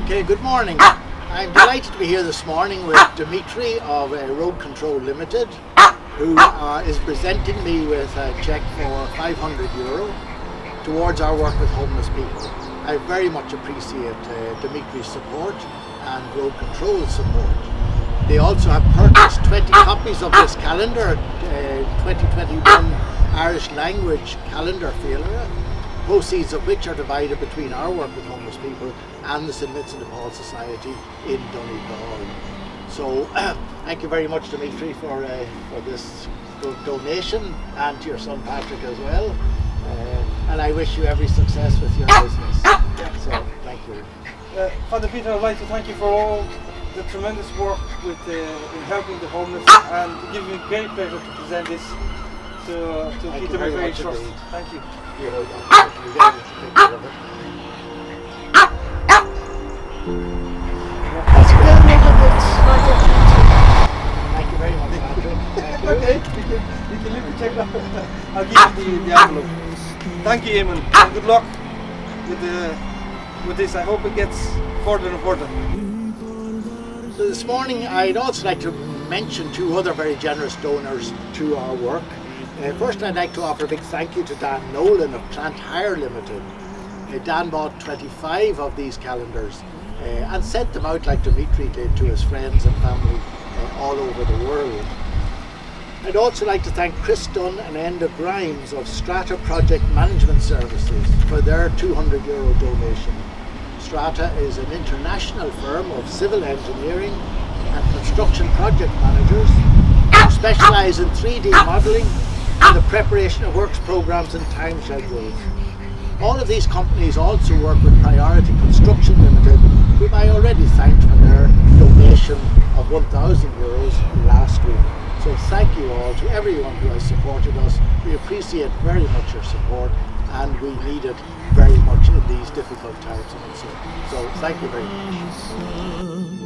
Okay, good morning. I'm delighted to be here this morning with Dimitri of Road Control Limited, who is presenting me with a cheque for €500 towards our work with homeless people. I very much appreciate Dimitri's support and Road Control's support. They also have purchased 20 copies of this calendar, 2021 Irish language calendar failure, proceeds of which are divided between our work with homeless people and the St Vincent de Paul Society in Donegal. So thank you very much, Dimitri, for this donation, and to your son Patrick as well. And I wish you every success with your business. So thank you. Father Peter, I'd like to thank you for all the tremendous work with in helping the homeless, and it gives me great pleasure to present this to Peter McVeigh Trust. Thank you. You're welcome. You get a picture of it. Thank you very much, Patrick. Thank you. Okay, you can leave the check now. I'll give you the envelope. Thank you, Eamon, and good luck with this. I hope it gets further and further. So this morning I'd also like to mention two other very generous donors to our work. First, I'd like to offer a big thank you to Dan Nolan of Plant Hire Limited. Dan bought 25 of these calendars and sent them out like Dimitri did to his friends and family all over the world. I'd also like to thank Chris Dunn and Enda Grimes of Strata Project Management Services for their €200 donation. Strata is an international firm of civil engineering and construction project managers who specialise in 3D modelling and the preparation of works programmes and time schedules. All of these companies also work with Priority Construction Limited, whom I already thanked for their donation of €1,000 last week. So thank you all to everyone who has supported us. We appreciate very much your support, and we need it very much in these difficult times. So thank you very much.